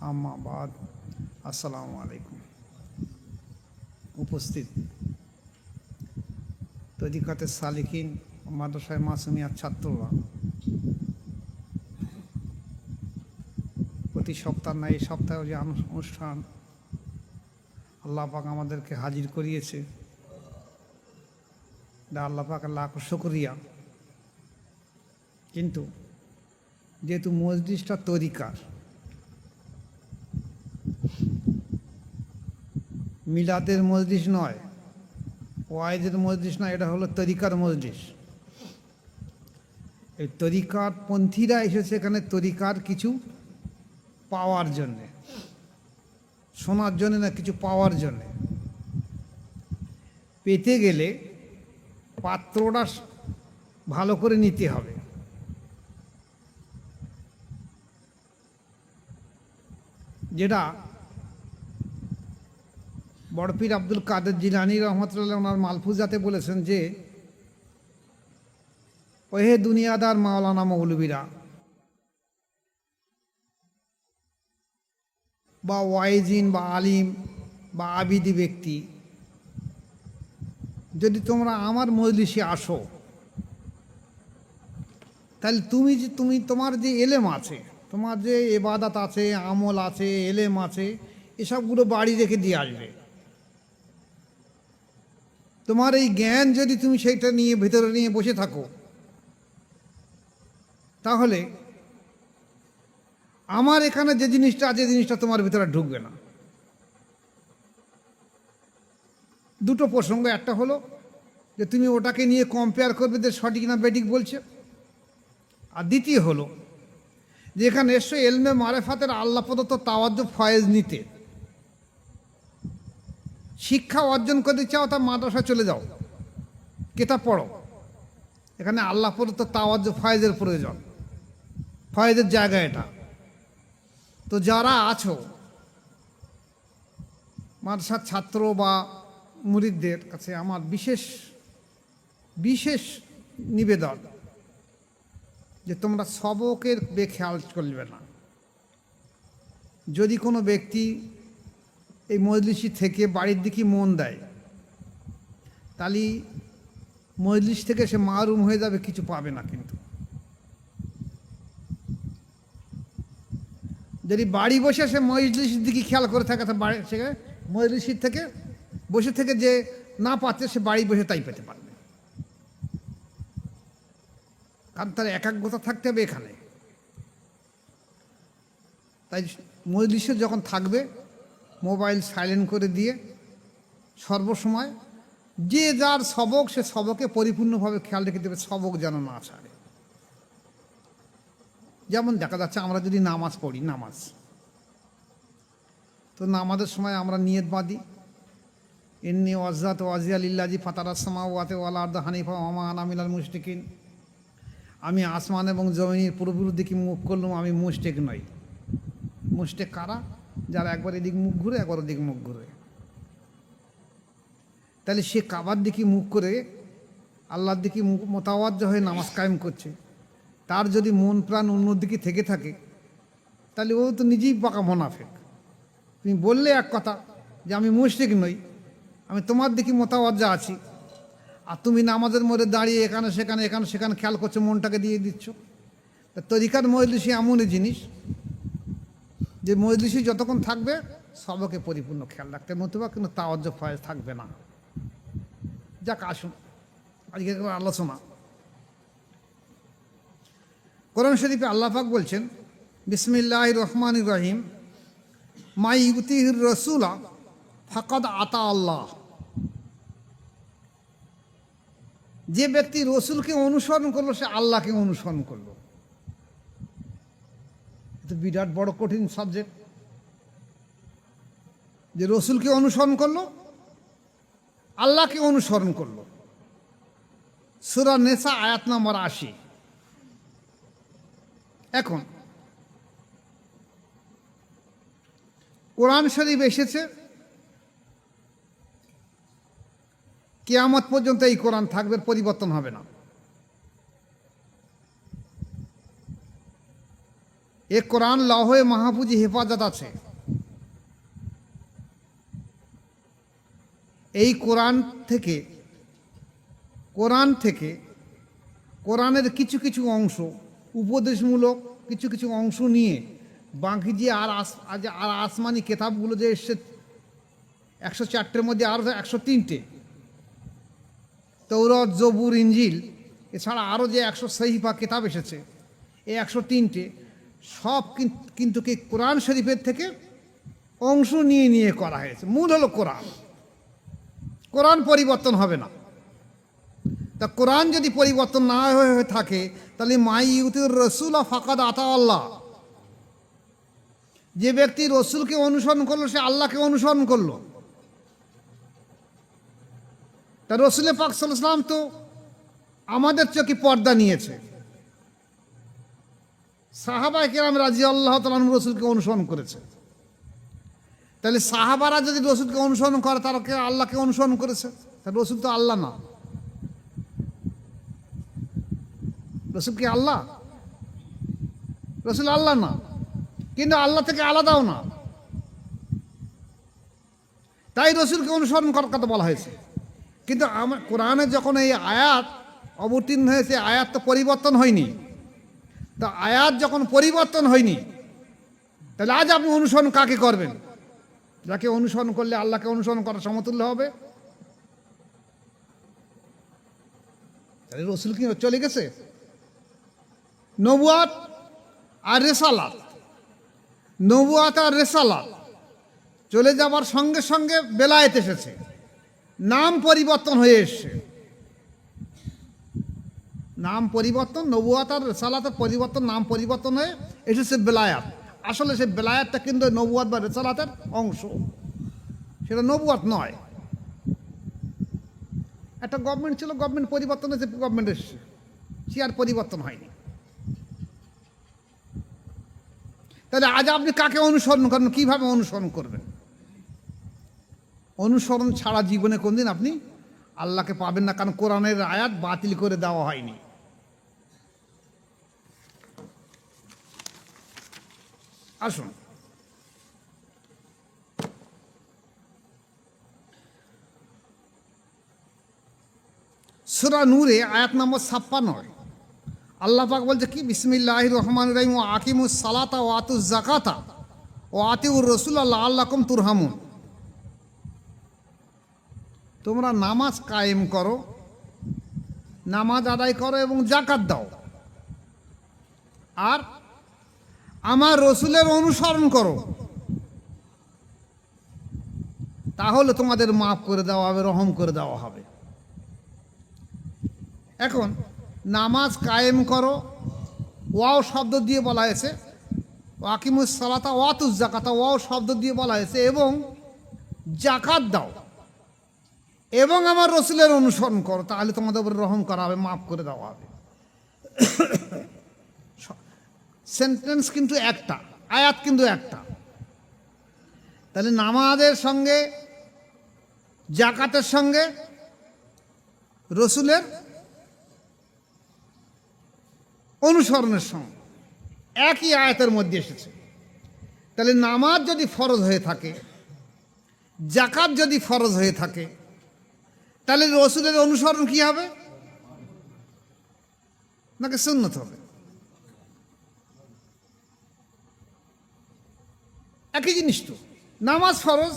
আম্মা বাদ, আসসালামু আলাইকুম। উপস্থিত তরিকাতে সালিকিন মাদ্রাসায় মাসুমিয়ার ছাত্ররা প্রতি সপ্তাহ না এই সপ্তাহে যে অনুষ্ঠান আল্লাহ পাক আমাদেরকে হাজির করিয়েছে, আল্লাহ পাকের লাখ শুকরিয়া। কিন্তু যেহেতু মজলিসটা তরিকার, মিলাদের মজলিস নয়, ওয়াইদের মজলিস নয়, এটা হলো তরিকার মজলিস। এই তরিকার পন্থীরা এসেছে এখানে তরিকার কিছু পাওয়ার জন্যে, শোনার জন্যে না, কিছু পাওয়ার জন্যে। পেতে গেলে পাত্রটা ভালো করে নিতে হবে। যেটা বড়পীর আব্দুল কাদের জিলানী রহমতুল্লাহ ওনার মালফুজাতে বলেছেন যে, ওহে দুনিয়াদার মাওলানা মৌলবীরা বা ওয়াইজিন বা আলিম বা আবিদি ব্যক্তি, যদি তোমরা আমার মজলিসে আসো, তাহলে তোমার যে এলেম আছে, তোমার যে ইবাদত আছে, আমল আছে, এলেম আছে, এসবগুলো বাড়ি রেখে দিয়ে আসবে। তোমার এই জ্ঞান যদি তুমি সেইটা নিয়ে ভেতরে নিয়ে বসে থাকো, তাহলে আমার এখানে যে জিনিসটা আছে, জিনিসটা তোমার ভিতরে ঢুকবে না। দুটো প্রসঙ্গ, একটা হলো যে তুমি ওটাকে নিয়ে কম্পেয়ার করবে যে সঠিক না বেঠিক বলছে, আর দ্বিতীয় হলো যে এখানে এসে এলমে মারেফাতের আল্লাহ প্রদত্ত তাওয়াজ্জুহ ফয়েজ নিতে, শিক্ষা অর্জন করতে চাও তা মাদ্রাসা চলে যাও, কিতাব পড়ো। এখানে আল্লাহ প্রদত্ত তাওয়াজ্জুহ ফয়েজের প্রয়োজন, ফয়েজের জায়গা এটা। তো যারা আছো মাদ্রাসার ছাত্র বা মুরিদদের কাছে আমার বিশেষ বিশেষ নিবেদন যে তোমরা সবকের বেখেয়াল করবে না। যদি কোনো ব্যক্তি এই মজলিসি থেকে বাড়ির দিকে মন দেয়, তাহলে মজলিস থেকে সে মাহরুম হয়ে যাবে, কিছু পাবে না। কিন্তু যদি বাড়ি বসে সে মজলিসের দিকে খেয়াল করে থাকে, তো বাড়ি সে মজলিসির থেকে বসে থেকে যে না পাচ্ছে, সে বাড়ি বসে তাই পেতে পারবে। কারণ তার একাগ্রতা থাকতে হবে এখানে। তাই মজলিসে যখন থাকবে, মোবাইল সাইলেন্ট করে দিয়ে সর্বসময় যে যার সবক, সে সবকে পরিপূর্ণভাবে খেয়াল রেখে দেবে, সবক যেন না ছাড়ে। যেমন দেখা যাচ্ছে আমরা যদি নামাজ পড়ি, নামাজ তো নামাজের সময় আমরা নিয়ত বাঁধি, ইন্নী ওয়াজ্জাতু ওয়াজহিয়া লিল্লাযী ফাতারাস সামাওয়াতি ওয়াল আরদা হানিফা ওয়া মা আনা মিনাল মুশরিকিন। আমি আসমান এবং জমিনের পুরোপুরি দিকে মুখ করলাম, আমি মুশরিক নই। মুশরিক কারা? যারা একবার এদিক মুখ ঘুরে, একবার ওদিক মুখ ঘুরে। তাহলে সে কাবার দিকে মুখ করে আল্লাহর দিকে মোতাওয়াজ্জহ হয়ে নামাজ কায়েম করছে। তার যদি মন প্রাণ অন্যদিকে থেকে থাকে, তাহলে ও তো নিজেই পাকা মুনাফিক। তুমি বললে এক কথা যে আমি মুশরিক নই, আমি তোমার দিকে মোতাওয়াজ্জহ আছি, আর তুমি নামাজের মধ্যে দাঁড়িয়ে এখানে সেখানে এখানে সেখানে খেয়াল করছো, মনটাকে দিয়ে দিচ্ছ। তা তরিকার মজলিসি এমনই জিনিস যে মজলিসি যতক্ষণ থাকবে সবকে পরিপূর্ণ খেয়াল রাখতে নতুবা কিন্তু তাওয়াজ্জুহ ফয়েজ থাকবে না। যাক, আসুন আজকে আলোচনা। কোরআন শরীফে আল্লাহ পাক বলছেন, বিসমিল্লাহির রহমানির রহিম, মাই ইউতিহির রাসূলা ফাকাদ আতা আল্লাহ। যে ব্যক্তি রসুলকে অনুসরণ করলো, সে আল্লাহকে অনুসরণ করলো। এটা বিরাট বড় কঠিন সাবজেক্ট, যে রসুলকে অনুসরণ করলো, আল্লাহকে অনুসরণ করলো। সূরা নেসা আয়াত নম্বর ৮০। এখন কোরআন শরীফ এসেছে, কিয়ামত পর্যন্ত এই কোরআন থাকবে, পরিবর্তন হবে না। এ কোরআন লৌহে মাহফুজে হেফাজত আছে। এই কোরআন থেকে কোরআনের কিছু কিছু অংশ উপদেশমূলক কিছু কিছু অংশ নিয়ে বাকি যে আর আসমানি কেতাবগুলো যে এসছে 104টের মধ্যে আরও 103টে, তৌরাত, জবুর, ইনজিল, এছাড়া আরও যে 100 সহিফা কেতাব এসেছে, এই 103টে সব কিন্তু কি কোরআন শরীফের থেকে অংশ নিয়ে নিয়ে করা হয়েছে। মূল হলো কোরআন পরিবর্তন হবে না। তা কোরআন যদি পরিবর্তন না হয়ে থাকে তাহলে মাই ইউতির রসুল ফাকাদ আতা আল্লাহ, যে ব্যক্তি রসুলকে অনুসরণ করলো সে আল্লাহকে অনুসরণ করলো। তা রসুল পাক সাল্লাল্লাহু আলাইহি ওয়াসাল্লাম তো আমাদের চোখে পর্দা নিয়েছে, সাহাবায়ে কেরাম রাদিয়াল্লাহু তাআলা আনহুম রসুলকে অনুসরণ করেছে। তাহলে সাহাবারা যদি রসুলকে অনুসরণ করে তারা কে আল্লাহকে অনুসরণ করেছে? তা রসুল তো আল্লাহ না। রসুল কি আল্লাহ? রসুল আল্লাহ না, কিন্তু আল্লাহ থেকে আলাদাও না। তাই রসুলকে অনুসরণ করার কথা বলা হয়েছে। কিন্তু আমার কোরআনে যখন এই আয়াত অবতীর্ণ হয়েছে, আয়াত তো পরিবর্তন হয়নি। তা আয়াত যখন পরিবর্তন হয়নি, তাহলে আজ আপনি অনুসরণ কাকে করবেন? যাকে অনুসরণ করলে আল্লাহকে অনুসরণ করার সমতুল্য হবে। তাহলে রসুল কি চলে গেছে? নবুয়াত আর রেসালাত, নবুয়াত আর রেসালাত চলে যাবার সঙ্গে সঙ্গে বেলায়েত এসেছে, নাম পরিবর্তন হয়ে এসছে। নাম পরিবর্তন, নবুয়াত আর রেসালাতের পরিবর্তন, নাম পরিবর্তন হয়ে এসেছে বেলায়াত। আসলে সে বেলায়াতটা কিন্তু নবুয়াত বা রেসালাতের অংশ, সেটা নবুয়াত নয়। একটা গভর্নমেন্ট ছিল, গভর্নমেন্ট পরিবর্তন হয়েছে, গভর্নমেন্ট এসছে, সে আর পরিবর্তন হয়নি। তাহলে আজ আপনি কাকে অনুসরণ করেন, কিভাবে অনুসরণ করবেন? অনুসরণ ছাড়া জীবনে কোনদিন আপনি আল্লাহকে পাবেন না, কারণ কোরআনের আয়াত বাতিল করে দেওয়া হয়নি। আসুন সূরা নূরে আয়াত নম্বর 56 আল্লাহ পাক বলছে কি, বিসমিল্লাহির রহমানির রহিম, ওয়া আকিমুস সালাতা ওয়া আতুজ যাকাতা ওয়া আতিউর রাসূলা লাআল্লাকুম তুরহামুন। তোমরা নামাজ কায়েম করো, নামাজ আদায় করো এবং যাকাত দাও, আর আমার রসুলের অনুসরণ করো, তাহলে তোমাদের মাফ করে দেওয়া হবে, রহম করে দেওয়া হবে। এখন নামাজ কায়েম করো, ওয়াও শব্দ দিয়ে বলা হয়েছে, ওয়াকিমুস সালাতা ওয়াতুজ যাকাতা, ওয়াও শব্দ দিয়ে বলা হয়েছে, এবং যাকাত দাও এবং আমার রসুলের অনুসরণ করো, তাহলে তোমাদের উপরে রহম করা হবে, মাফ করে দেওয়া হবে। সেন্টেন্স কিন্তু একটা, আয়াত কিন্তু একটা। তাহলে নামাজের সঙ্গে, যাকাতের সঙ্গে রসুলের অনুসরণের সঙ্গে একই আয়াতের মধ্যে এসেছে। তাহলে নামাজ যদি ফরজ হয়ে থাকে, যাকাত যদি ফরজ হয়ে থাকে, তাহলে রসুলের অনুসরণ কি হবে? নাকি সুন্নত হবে? একই জিনিস তো, নামাজ ফরজ,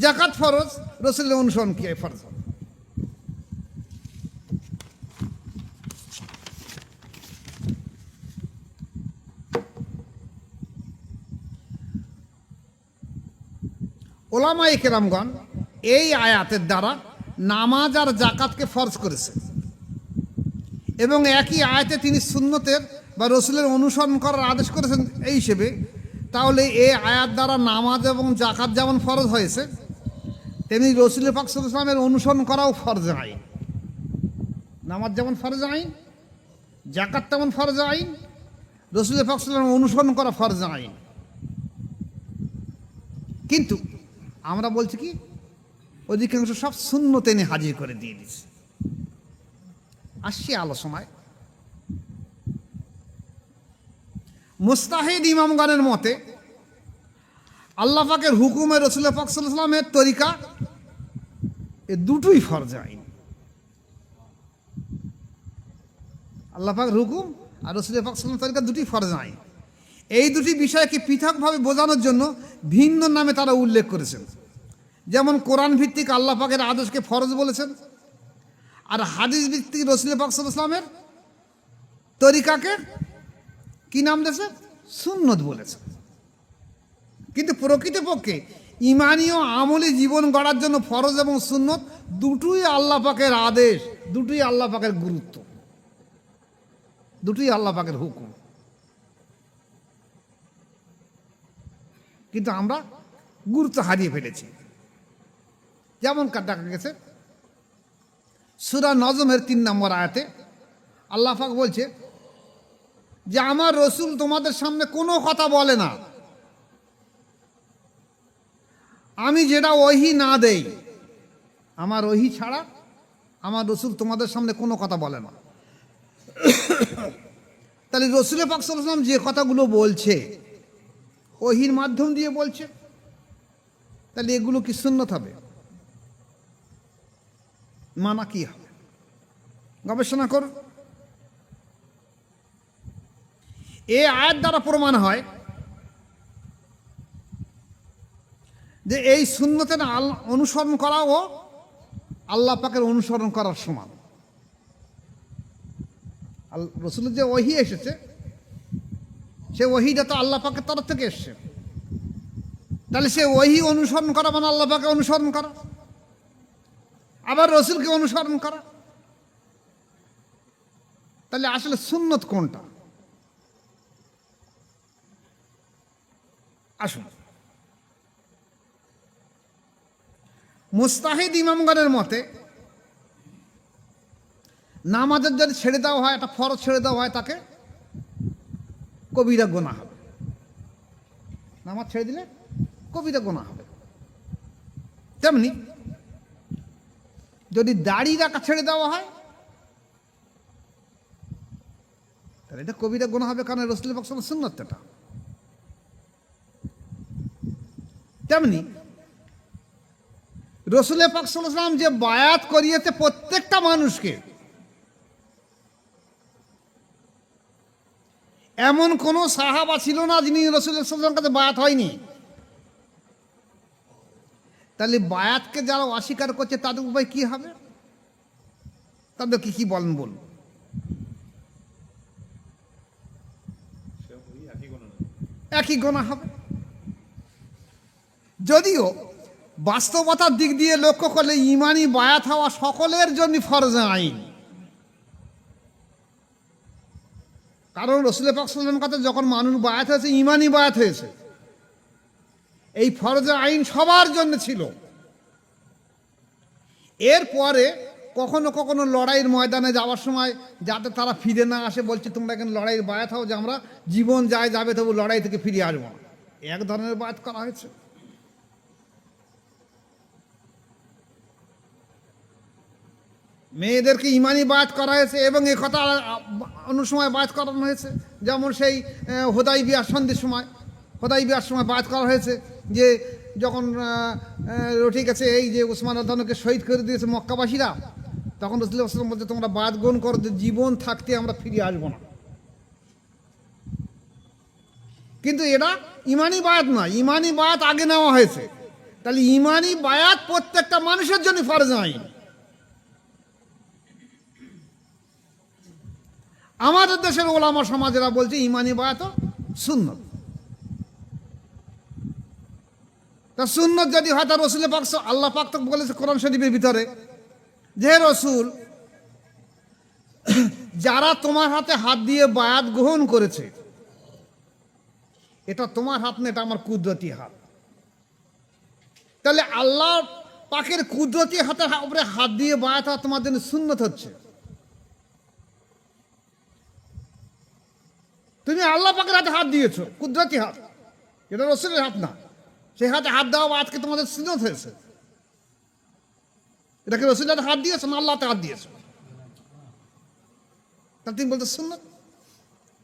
যাকাত ফরজ, রসুলের অনুসরণ কি ফরজ হবে? ওলামায়ে কেরামগণ এই আয়াতের দ্বারা নামাজ আর যাকাতকে ফরজ করেছে, এবং একই আয়াতে তিনি সুন্নতের বা রসুলের অনুসরণ করার আদেশ করেছেন এই হিসেবে। তাহলে এই আয়াত দ্বারা নামাজ এবং যাকাত যেমন ফরজ হয়েছে, তেমনি রসুল পাক সাল্লাল্লাহু আলাইহি ওয়াসাল্লামের অনুসরণ করাও ফরজ আইন। নামাজ যেমন ফরজ আইন, যাকাত তেমন ফরজ আইন, রসুল পাক সাল্লাল্লাহু আলাইহি ওয়াসাল্লামের অনুসরণ করা ফরজ আইন। কিন্তু আমরা বলছি কি, অধিকাংশ সব সুন্নত এনে হাজির করে দিয়ে দিচ্ছে। আসছি আলোচনায়। মুস্তাহিদ ইমামগণের মতে আল্লাহ পাকের হুকুমে রসুল পাক সাল্লাল্লাহু আলাইহি ওয়াসাল্লামের তরিকা এ দুটোই ফরজ আইন। আল্লাহ পাকের হুকুম আর রসুল পাক সাল্লাল্লাহু আলাইহি ওয়াসাল্লামের তরিকা দুটি ফরজ আইন। এই দুটি বিষয়কে পৃথকভাবে বোঝানোর জন্য ভিন্ন নামে তারা উল্লেখ করেছেন। যেমন কোরআন ভিত্তিক আল্লাহ পাকের আদেশকে ফরজ বলেছেন, আর হাদিস ভিত্তিক রসুল পাক সাল্লাল্লাহু আলাইহি ওয়াসাল্লামের তরিকাকে কি নাম দিয়েছে? সুন্নত বলেছে। কিন্তু প্রকৃতপক্ষে ঈমানী ও আমলি জীবন গড়ার জন্য ফরজ এবং সুন্নত দুটোই আল্লাহ পাকের আদেশ, দুটোই আল্লাহ পাকের গুরুত্ব, দুটোই আল্লাহ পাকের হুকুম। কিন্তু আমরা গুরুত্ব হারিয়ে ফেলেছি। যেমন দেখা গেছে সূরা নজমের 3 নম্বর আয়াতে আল্লাহ পাক বলছে যে আমার রসুল তোমাদের সামনে কোনো কথা বলে না, আমি যেটা ওহী না দেই, আমার ওহী ছাড়া আমার রসুল তোমাদের সামনে কোনো কথা বলে না। তাহলে রসুল পাক সাল্লাল্লাহু আলাইহি ওয়াসাল্লাম যে কথাগুলো বলছে ওহীর মাধ্যম দিয়ে বলছে, তাহলে এগুলো কি সুন্নত হবে? মানা কি হবে? গবেষণা করুন। এই আয়াত দ্বারা প্রমাণ হয় যে এই সুন্নতের অনুসরণ করা ও আল্লাহ পাকের অনুসরণ করার সমান। রসুলের যে ওহী এসেছে সে ওহীটা তো আল্লাহ পাকের তরফ থেকে এসছে, তাহলে সে ওহী অনুসরণ করা মানে আল্লাহ পাকে অনুসরণ করা, আবার রসুলকে অনুসরণ করা। তাহলে আসলে সুন্নত কোনটা? আসুন, মুস্তাহিদ ইমামগণের মতে নামাজের যদি ছেড়ে দেওয়া হয়, একটা ফরজ ছেড়ে দেওয়া হয়, তাকে কবিরা গুনাহ হবে। নামাজ ছেড়ে দিলে কবিরা গুনাহ হবে। তেমনি যদি দাড়ি রাখা ছেড়ে দেওয়া হয় তাহলে এটা কবিরা গুনাহ হবে, কারণ রাসূল পাক সাল্লাল্লাহু আলাইহি ওয়াসাল্লাম সুন্নাত এটা। তেমনি রাসূল পাক সাল্লাল্লাহু আলাইহি ওয়াসাল্লাম যে বায়াত করিয়েছে প্রত্যেকটা মানুষকে, এমন কোন সাহাবা ছিল না যিনি রাসূল সাল্লাল্লাহু আলাইহি ওয়াসাল্লামের কাছে বায়াত হয়নি। তাহলে বায়াতকে যারা অস্বীকার করছে তাদের উপায় কি হবে? তাদের কি বলেন বলুন? একই গুনাহ হবে। যদিও বাস্তবতার দিক দিয়ে লক্ষ্য করলে ঈমানি বায়াত হওয়া সকলের জন্য ফরজ আইন। কারণ রাসূল পাক সাল্লাল্লাহু আলাইহি ওয়াসাল্লামের কাছে যখন মানুষ বায়াত হয়েছে, ঈমানি বায়াত হয়েছে, এই ফরজ আইন সবার জন্য ছিল। এরপরে কখনো কখনো লড়াইয়ের ময়দানে যাওয়ার সময় যাতে তারা ফিরে না আসে, বলছে তোমরা এখানে লড়াইয়ের বায়াত হও যে আমরা জীবন যায় যাবে তবু লড়াই থেকে ফিরে আসবো না, এক ধরনের বায়াত করা হয়েছে। মেয়েদেরকে ঈমানি বায়াত করা হয়েছে এবং এ কথা অন্য সময় বায়াত করানো হয়েছে। যেমন সেই হুদাইবিয়ার সন্ধির সময়, হুদাইবিয়ার সময় বায়াত করা হয়েছে যে যখন ঠিক আছে এই যে উসমান রাদিয়াল্লাহু শহীদ করে দিয়েছে মক্কাবাসীরা, তখন রাসূলুল্লাহ সাল্লাল্লাহু আলাইহি ওয়াসাল্লাম বলছে তোমরা বায়াত গ্রহণ করো যে জীবন থাকতে আমরা ফিরে আসবো না। কিন্তু এটা ঈমানি বায়াত নয়, ঈমানি বায়াত আগে নেওয়া হয়েছে। তাহলে ঈমানি বায়াত প্রত্যেকটা মানুষের জন্য ফরজ আইন। আমাদের দেশের ওলামা সমাজেরা বলছে ঈমানি বায়াত সুন্নত। তা সুন্নত যদি হয় তা রাসূল পাক আল্লাহ পাক তো বলেছে কোরআন শরীফের ভিতরে যে রসুল যারা তোমার হাতে হাত দিয়ে বায়াত গ্রহণ করেছে, এটা তোমার হাত না, এটা আমার কুদরতি হাত। তাহলে আল্লাহ পাকের কুদরতি হাতের উপরে হাত দিয়ে বায়াত হওয়া তোমার জন্য সুন্নত হচ্ছে। তুমি আল্লাহ পাকের হাতে হাত দিয়েছো, কুদরতি হাত, এটা রাসূলের হাত না। সেই হাতে হাত দেওয়া আজকে তোমাদের সুন্নত হয়েছে। এটাকে রাসূলের হাতে হাত দিয়েছো না আল্লাহতে হাত দিয়েছো? তা তুমি বলতে সুন্নত।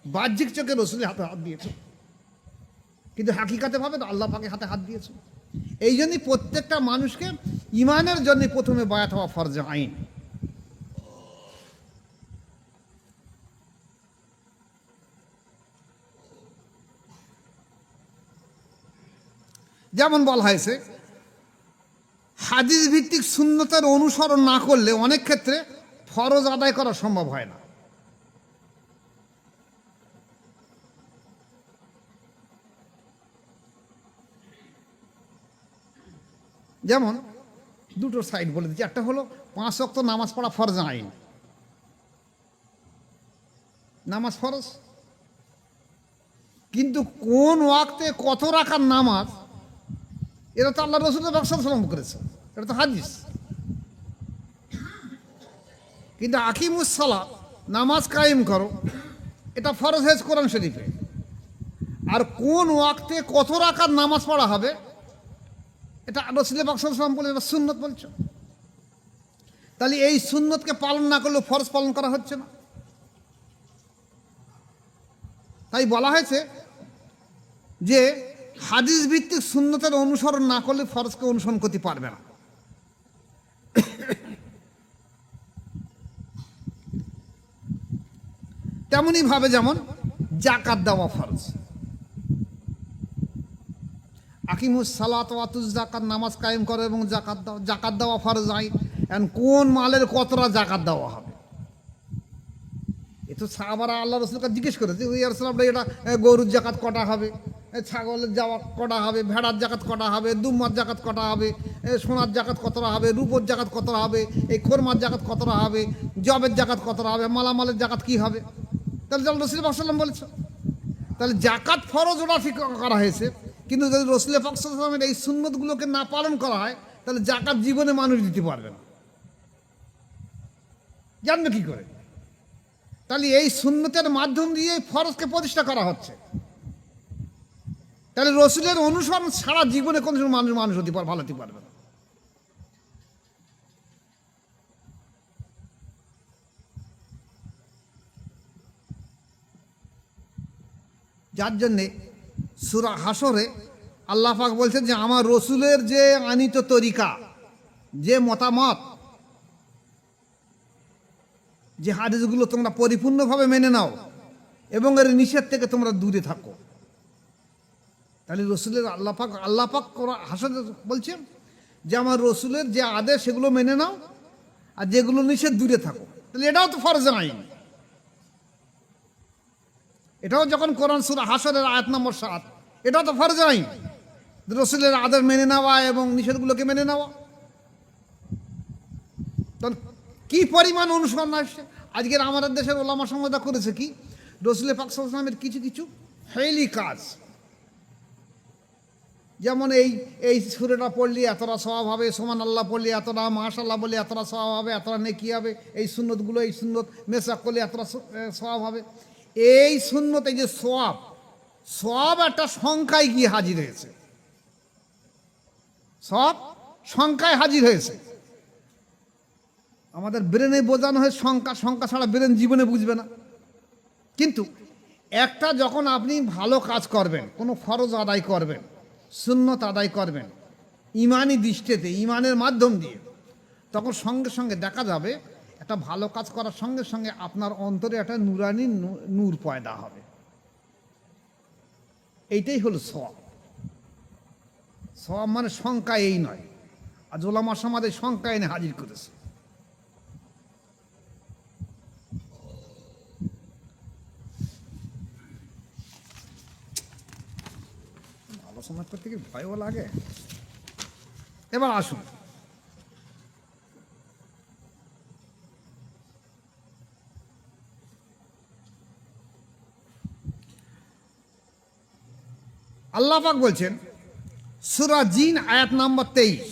বাহ্যিক চোখে রসুলের হাতে হাত দিয়েছে, কিন্তু হাকিকাতে ভাবে আল্লাহ পাকের হাতে হাত দিয়েছে। এই জন্যই প্রত্যেকটা মানুষকে ইমানের জন্য প্রথমে বায়াত হওয়া ফরজে আইন। যেমন বলা হয়েছে, হাদিস ভিত্তিক সুন্নতের অনুসরণ না করলে অনেক ক্ষেত্রে ফরজ আদায় করা সম্ভব হয় না। যেমন দুটো সাইড বলে দিচ্ছি, একটা হলো 5 ওয়াক্ত নামাজ পড়া ফরজ আইন, নামাজ ফরজ, কিন্তু কোন ওয়াক্তে কত রাখার নামাজ এটা তো আল্লাহ রসুল সাল্লাল্লাহু করেছে, এটা তো হাদিস। কিন্তু আকিমুস সালাত, নামাজ কায়েম করো, এটা ফরজ হয়েছে কোরআন শরীফে। আর কোন ওয়াক্তে কত রাকাত নামাজ পড়া হবে এটা রসুল পাক সাল্লাল্লাহু আলাইহি ওয়াসাল্লাম বলে, এটা সুন্নত বলছে। তাহলে এই সুন্নতকে পালন না করলে ফরজ পালন করা হচ্ছে না। তাই বলা হয়েছে যে হাদিস ভিত্তিক সুন্নতের অনুসরণ না করলে ফরজকে অনুসরণ করতে পারবে না। তেমনই ভাবে যেমন জাকাত দেওয়া ফরজ, আকিমুস সালাত ওয়া আতুজ যাকাত, নামাজ কায়েম করো এবং জাকাত দাও, জাকাত দেওয়া ফরজ আইন। এখন কোন মালের কতটা জাকাত দেওয়া হবে, এ তো সাহাবারা আল্লাহ রসুলকে জিজ্ঞেস করেছে, ইয়া রাসূলুল্লাহ এটা গরুর জাকাত কটা হবে, ছাগলের জাকাত কটা হবে, ভেড়ার জাকাত কটা হবে, দুম্মার জাকাত কটা হবে, সোনার জাকাত কতটা হবে, রূপোর জাকাত কতটা হবে, এই খোরমার জাকাত কতটা হবে, জবের জাকাত কতটা হবে, মালামালের জাকাত কি হবে। তাহলে রসুল পাক সাল্লাল্লাহু আলাইহি ওয়াসাল্লাম বলেছে, তাহলে জাকাত ফরজ ওটা ঠিক করা হয়েছে। কিন্তু যদি রসুল পাক সাল্লাল্লাহু আলাইহি ওয়াসাল্লামের এই সুন্নতগুলোকে না পালন করা হয়, তাহলে জাকাত জীবনে মানুষ দিতে পারবে না, জানবে কি করে। তাহলে এই সুন্নতের মাধ্যম দিয়ে ফরজকে প্রতিষ্ঠা করা হচ্ছে। তাহলে রসুলের অনুসরণ সারা জীবনে কোনো মানুষ হতে পারবে, ভালো হতে পারবে না। যার জন্যে সূরা হাসরে আল্লাহ পাক বলছেন যে আমার রসুলের যে আনিত তরিকা, যে মতামত, যে হাদিসগুলো তোমরা পরিপূর্ণভাবে মেনে নাও এবং এর নিষেধ থেকে তোমরা দূরে থাকো। তাহলে রসুলের আল্লাহ পাক হাসরে বলছেন যে আমার রসুলের যে আদেশ সেগুলো মেনে নাও আর যেগুলো নিষেধ দূরে থাকো। তাহলে এটাও তো ফরজ আইন। এটাও যখন কোরআন সূরা হাসরের আয়াত নম্বর 7, এটাও তো ফরজ আইন, রসুলের আদেশ মেনে নেওয়া এবং নিষেধগুলোকে মেনে নেওয়া। তাহলে কি পরিমাণ অনুসরণ আসছে। আজকের আমাদের দেশের ওলামা সমাজটা করেছে কি, রসুল পাক সাল্লাল্লাহু আলাইহি ওয়াসাল্লামের কিছু কিছু ফেইলি কাজ, যেমন এই সূরাটা পড়লে এতটা সওয়াব হবে, সুবহানাল্লাহ পড়লে এতটা, মাশাআল্লাহ বললে এতটা সওয়াব হবে, এতটা নেকি হবে, এই সুন্নতগুলো, এই সুন্নত মেসাক করলে এতটা সওয়াব হবে। এই সুন্নত, এই যে সওয়াব একটা সংখ্যায় গিয়ে হাজির হয়েছে, সব সংখ্যায় হাজির হয়েছে। আমাদের ব্রেনে বোঝানো হয় সংখ্যা ছাড়া ব্রেন জীবনে বুঝবে না। কিন্তু একটা যখন আপনি ভালো কাজ করবেন, কোনো ফরজ আদায় করবেন, সুন্নত আদায় করবেন ইমানি দৃষ্টিতে, ইমানের মাধ্যম দিয়ে, তখন সঙ্গে সঙ্গে দেখা যাবে একটা ভালো কাজ করার সঙ্গে সঙ্গে আপনার অন্তরে একটা নুরানি নূর পয়দা হবে। এইটাই হলো সওয়াব। সওয়াব মানে সংখ্যা এই নয়। আজ ওলামা সমাজে সংখ্যা এনে হাজির করেছে। আলোচনা করতে কি ভয়ও লাগে। এবার আসুন, আল্লাহ পাক বলছেন সূরা জিন আয়াত নম্বর 23,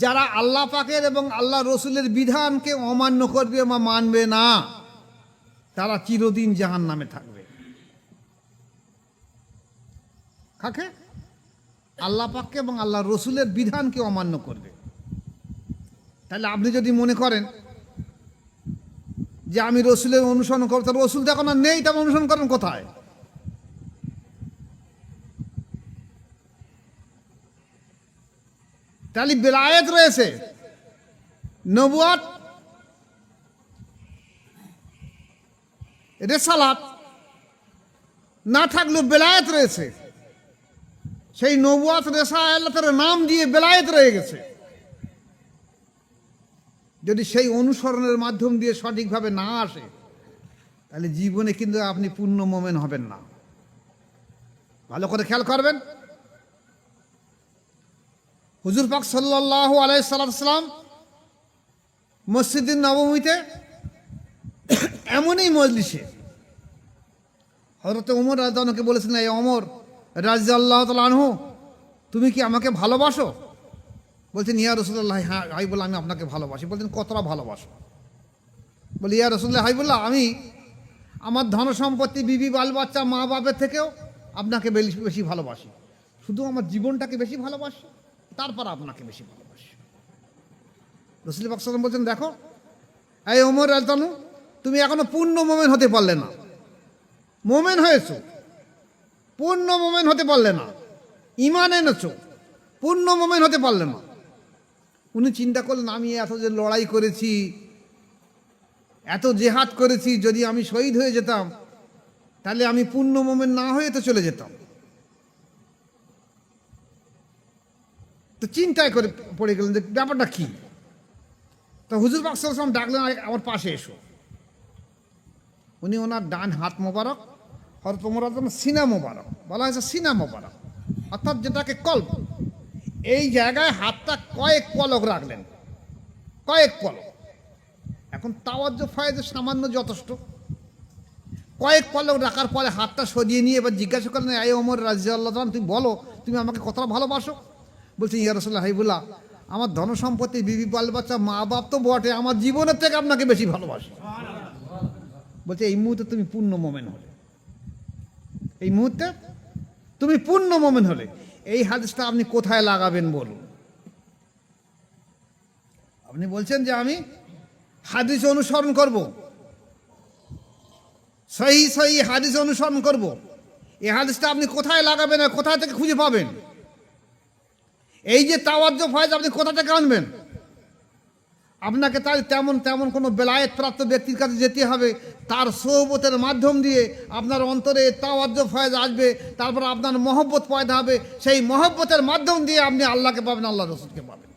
যারা আল্লাহ পাকের এবং আল্লাহ রসুলের বিধানকে অমান্য করবে বা মানবে না, তারা চিরদিন জাহান্নামে থাকবে। কাকে? আল্লাহ পাককে এবং আল্লাহ রসুলের বিধানকে অমান্য করবে। তাহলে আপনি যদি মনে করেন যে আমি রসুলের অনুসরণ করব, তার রসুল তো এখন আর নেই, তার অনুসরণ করেন কোথায়? তাহলে বেলায়েত রয়েছে, নবুয়াত, রেসালাত না থাকলেও বেলায়েত রয়েছে। সেই নবুয়াত রেসালাতের নাম দিয়ে বেলায়েত রয়ে গেছে। যদি সেই অনুসরণের মাধ্যম দিয়ে সঠিকভাবে না আসে, তাহলে জীবনে কিন্তু আপনি পূর্ণ মোমেন হবেন না। ভালো করে খেয়াল করবেন। হুজুর পাক সাল্লাল্লাহু আলাইহি সাল্লাম মসজিদে নববীতে এমনই মজলিসে হযরত ওমর রাদিয়াল্লাহু আনহুকে বলেছিলেন, এই ওমর রাদিয়াল্লাহু তাআলা আনহু, তুমি কি আমাকে ভালোবাসো? বলছেন, ইয়া রাসূলুল্লাহ, হ্যাঁ হাবিবুল্লাহ, আমি আপনাকে ভালোবাসি। বলছেন, কতটা ভালোবাসো? বলি, ইয়া রাসূলুল্লাহ হাবিবুল্লাহ, আমি আমার ধন সম্পত্তি, বিবি বাল বাচ্চা, মা বাপের থেকেও আপনাকে বেশি ভালোবাসি। শুধু আমার জীবনটাকে বেশি ভালোবাসি, তারপর আপনাকে বেশি ভালোবাসি। রাসূল পাক সাল্লাল্লাহু আলাইহি ওয়াসাল্লাম বলছেন, দেখো এই ওমর রাদিয়াল্লাহু আনহু, তুমি এখনো পূর্ণ মোমেন হতে পারলে না। মোমেন হয়েছো, পূর্ণ মোমেন হতে পারলে না। ঈমান এনেছো, পূর্ণ মোমেন হতে পারলে না। উনি চিন্তা করলেন, আমি এত যে লড়াই করেছি, এত জেহাদ করেছি, যদি আমি শহীদ হয়ে যেতাম তাহলে আমি পূর্ণ মোমেন না হয়ে তো চলে যেতাম। তো চিন্তায় করে পড়ে গেলেন যে ব্যাপারটা কি। তো হুজুর পাক সাল্লাল্লাহু আলাইহি ওয়াসাল্লাম ডাকলেন, আমার পাশে এসো। উনি ওনার ডান হাত মোবারক, হযরত ওমর রাদিয়াল্লাহু আনহু সিনা মোবারক, বলা হয়েছে সিনা মোবারক, অর্থাৎ যেটাকে কলব, এই জায়গায় হাতটা কয়েক পলক রাখলেন, কয়েক পলক। এখন তাওয়াজ্জুহ ফয়েজে সামান্য যথেষ্ট। কয়েক পলক রাখার পরে হাতটা সরিয়ে নিয়ে এবার জিজ্ঞাসা করলেন, এই ওমর রাদিয়াল্লাহু আনহু, তুমি বলো, তুমি আমাকে কতটা ভালোবাসো? বলছেন, ইয়া রাসূলুল্লাহ হাবিবুল্লাহ, আমার ধন সম্পত্তি, বিবি বাল বাচ্চা, মা বাপ তো বটে, আমার জীবনের থেকে আপনাকে বেশি ভালোবাসি। বলছে, এই মুহূর্তে তুমি পূর্ণ মোমেন হলে, এই মুহূর্তে তুমি পূর্ণ মোমেন হলে। এই হাদিসটা আপনি কোথায় লাগাবেন বলুন? আপনি বলছেন যে আমি হাদিস অনুসরণ করব, সহি সহি হাদিস অনুসরণ করব। এই হাদিসটা আপনি কোথায় লাগাবেন আর কোথায় থেকে খুঁজে পাবেন? এই যে তাওয়াজ্জুহ ফয়েজ আপনি কোথা থেকে আনবেন? আপনাকে তাই তেমন কোনো বেলায়েত প্রাপ্ত ব্যক্তির কাছে যেতে হবে, তার সোহবতের মাধ্যম দিয়ে আপনার অন্তরে তাওয়াজ্জুহ ফয়েজ আসবে, তারপর আপনার মহব্বত পয়দা হবে, সেই মহব্বতের মাধ্যম দিয়ে আপনি আল্লাহকে পাবেন, আল্লাহ রসুলকে পাবেন।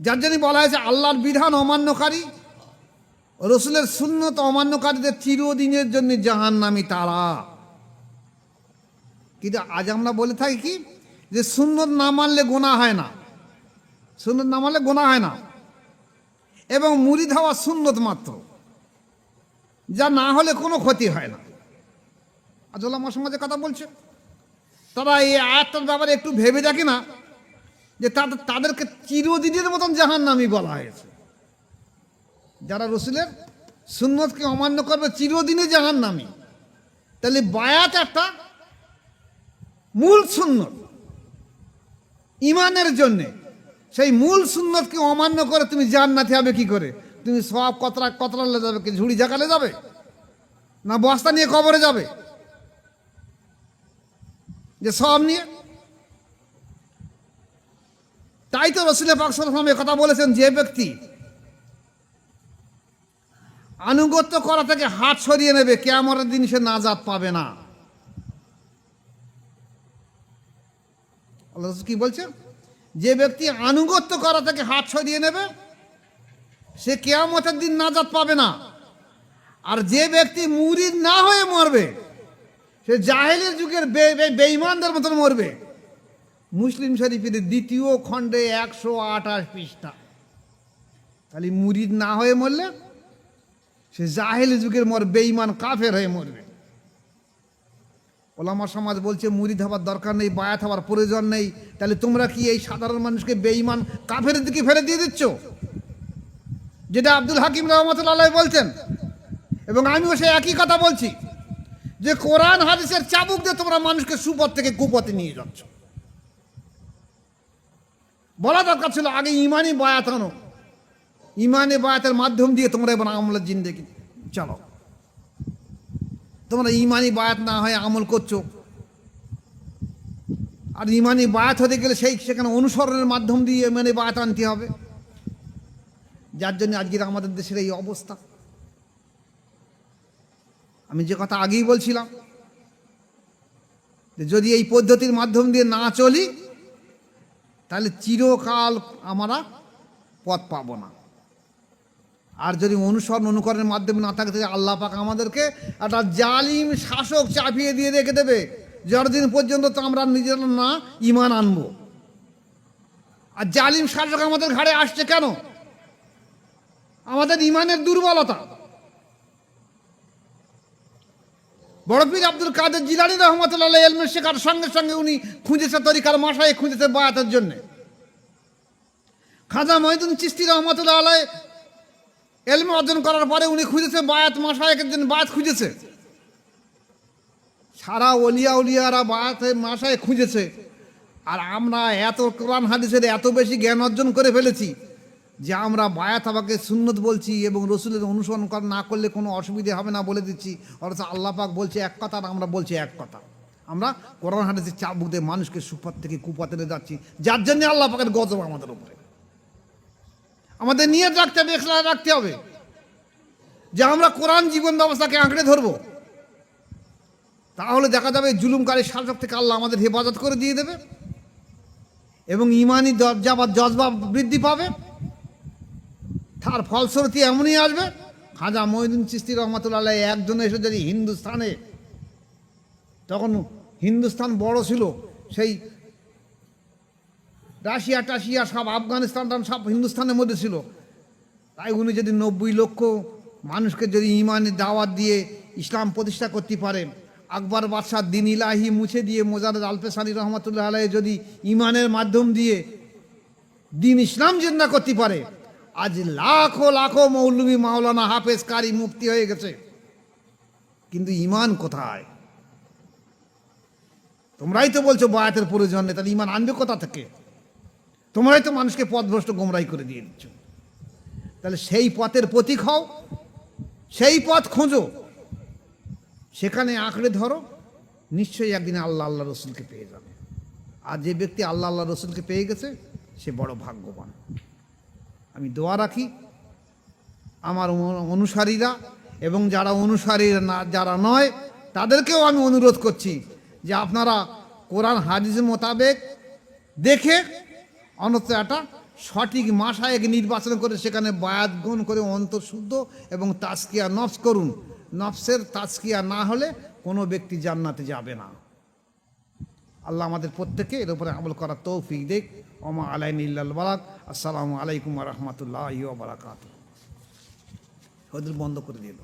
যার জন্য বলা হয়েছে, আল্লাহর বিধান অমান্যকারী, রসুলের সুন্নত অমান্যকারীদের চিরদিনের জন্য জাহান্নামী তারা। কিন্তু আজ আমরা বলে থাকি কি, যে সুন্নত না মানলে গুনাহ হয় না, সুন্নত না মানলে গুনাহ হয় না, এবং মুরিদ হওয়া সুন্নত মাত্র, যা না হলে কোনো ক্ষতি হয় না। আজ ওলামা সমাজে কথা বলছে, তারা এই আয়াতটার ব্যাপারে একটু ভেবে দেখে না যে তাদেরকে চিরদিনের মতন জাহান্নামী বলা হয়েছে। যারা রসুলের সুন্নতকে অমান্য করবে চিরদিনে জাহান্নামী। তাহলে বায়াত একটা মূল সুন্নত ইমানের জন্যে, সেই মূল সুন্নতকে অমান্য করে তুমি জান্নাতে হবে কি করে? তুমি সব কতরালে যাবে, কি ঝুড়ি জাকালে যাবে, না বস্তা নিয়ে কবরে যাবে যে সব নিয়ে? তাই তো রাসূল পাক সাল্লাল্লাহু আলাইহি ওয়াসাল্লাম কথা বলেছেন, যে ব্যক্তি আনুগত্য করা থেকে হাত সরিয়ে নেবে, কিয়ামতের দিন সে নাজাত পাবে না। আল্লাহ রাসূল কি বলছেন? যে ব্যক্তি আনুগত্য করা থেকে হাত সরিয়ে নেবে, সে কিয়ামতের দিন নাজাত পাবে না। আর যে ব্যক্তি মুরিদ না হয়ে মরবে, সে জাহেলের যুগের বেঈমানদের মতন মরবে। মুসলিম শরীফের 2য় খণ্ডে 128 পৃষ্ঠা। তাহলে মুরিদ না হয়ে মরলে সে জাহেল যুগের বেঈমান কাফের হয়ে মরবে। ওলামা সমাজ বলছে মুরিদ হওয়ার দরকার নেই, বায়াত হওয়ার প্রয়োজন নেই। তাহলে তোমরা কি এই সাধারণ মানুষকে বেঈমান কাফের দিকে ফেলে দিয়ে দিচ্ছ? যেটা আব্দুল হাকিম রহমতুল্লাহ আলাইহি বলছেন, এবং আমিও সে একই কথা বলছি, যে কোরআন হাদিসের চাবুক দিয়ে তোমরা মানুষকে সুপথ থেকে কুপথে নিয়ে যাচ্ছ। বলা দরকার ছিল আগে ইমানি বায়াত আনো, ইমানি বায়াতের মাধ্যম দিয়ে তোমরা এবার আমলের জিন্দেগি চলো। তোমরা ইমানি বায়াত না হয় আমল করছো, আর ইমানি বায়াত হতে গেলে সেখানে অনুসরণের মাধ্যম দিয়ে ইমানি বায়াত আনতে হবে, যার জন্য আজকের আমাদের দেশের এই অবস্থা। আমি যে কথা আগেই বলছিলাম যে যদি এই পদ্ধতির মাধ্যম দিয়ে না চলি তাহলে চিরকাল আমরা পথ পাব না। আর যদি অনুকরণের মাধ্যমে না থাকে তাহলে আল্লাহ পাক আমাদেরকে একটা জালিম শাসক চাপিয়ে দিয়ে রেখে দেবে, যতদিন পর্যন্ত তো আমরা নিজেরা না ইমান আনবো। আর জালিম শাসক আমাদের ঘাড়ে আসছে কেন? আমাদের ইমানের দুর্বলতা। বড় পীর আব্দুল কাদের জিলানী রহমতুল্লাহ ইলমে শেখার সঙ্গে সঙ্গে উনি খুঁজেছে তরিকার মাসায়, খুঁজেছে বায়াতের জন্যে। খাজা মঈনুদ্দিন চিশতি রহমতুল্লাহ আলাই এলমে অর্জন করার পরে উনি খুঁজেছে বায়াত, মাসায়েকের জন্য বায়াত খুঁজেছে। সারা উলিয়ারা বায়াত মাসায় খুঁজেছে। আর আমরা এত কোরআন হাদিসের এত বেশি জ্ঞান অর্জন করে ফেলেছি যে আমরা বায়াত আমাকে সুন্নত বলছি এবং রসুলের অনুসরণ না করলে কোনো অসুবিধে হবে না বলে দিচ্ছি, অথচ আল্লাহ পাক বলছে এক কথা আর আমরা বলছি এক কথা। আমরা কোরআন হাদিসের চাবুক দিয়ে মানুষকে সুপথ থেকে কুপথে নিয়ে যাচ্ছি, যার জন্য আল্লাহ পাকের গজব আমাদের উপরে। আমাদের নিয়ত রাখতে হবে, ইখলাস রাখতে হবে যে আমরা কোরআন জীবন ব্যবস্থাকে আঁকড়ে ধরবো। তাহলে দেখা যাবে জুলুমকারী শাসক থেকে আল্লাহ আমাদের হেফাজত করে দিয়ে দেবে এবং ইমানি দরজা বা জজবা বৃদ্ধি পাবে। তার ফলশ্রুতি এমনই আসবে, খাজা মঈনুদ্দিন চিশতি রহমতুল্লাহ একজন এসে যদি হিন্দুস্তানে, তখন হিন্দুস্তান বড় ছিল, সেই রাশিয়া টাশিয়া সব আফগানিস্তান সব হিন্দুস্তানের মধ্যে ছিল, তাই উনি যদি 90 লক্ষ মানুষকে যদি ইমানের দাওয়াত দিয়ে ইসলাম প্রতিষ্ঠা করতে পারে, আকবর বাদশাহ দিন ইলাহি মুছে দিয়ে মোজাররদ আলপেসানি রহমতুল্লাহ আলাইহি যদি ইমানের মাধ্যম দিয়ে দিন ইসলাম জিন্দা করতে পারে, আজ লাখো লাখো মৌলবি মাওলানা হাফেজ কারি মুফতি হয়ে গেছে, কিন্তু ইমান কোথায়? তোমরাই তো বলছো বায়াতের প্রয়োজন নেই, তাহলে ইমান আনবে কোথা থেকে? তোমরাই তো মানুষকে পথভ্রষ্ট গোমরাই করে দিয়ে দিচ্ছ। তাহলে সেই পথের প্রতীক হও, সেই পথ খোঁজো, সেখানে আঁকড়ে ধরো, নিশ্চয়ই একদিন আল্লাহ রসুলকে পেয়ে যাবে। আর যে ব্যক্তি আল্লাহ রসুলকে পেয়ে গেছে সে বড় ভাগ্যবান। আমি দোয়া রাখি আমার অনুসারীরা এবং যারা অনুসারী না, যারা নয়, তাদেরকেও আমি অনুরোধ করছি যে আপনারা কোরআন হাদিস মোতাবেক দেখে অন্তত একটা সঠিক মাসায়েক নির্বাচন করে সেখানে বায়াত গ্রহণ করে অন্তঃশুদ্ধ এবং তাজকিয়া নফস করুন। নফসের তাজকিয়া না হলে কোনো ব্যক্তি জান্নাতে যাবে না। আল্লাহ আমাদের প্রত্যেকে এর উপরে আমল করার তৌফিক দেখ। ওমা আলাইনা ইল্লাল বালাগ। আসসালামু আলাইকুম ওয়া রাহমাতুল্লাহি ওয়া বারাকাতুহু। ওদের বন্ধ করে দিল।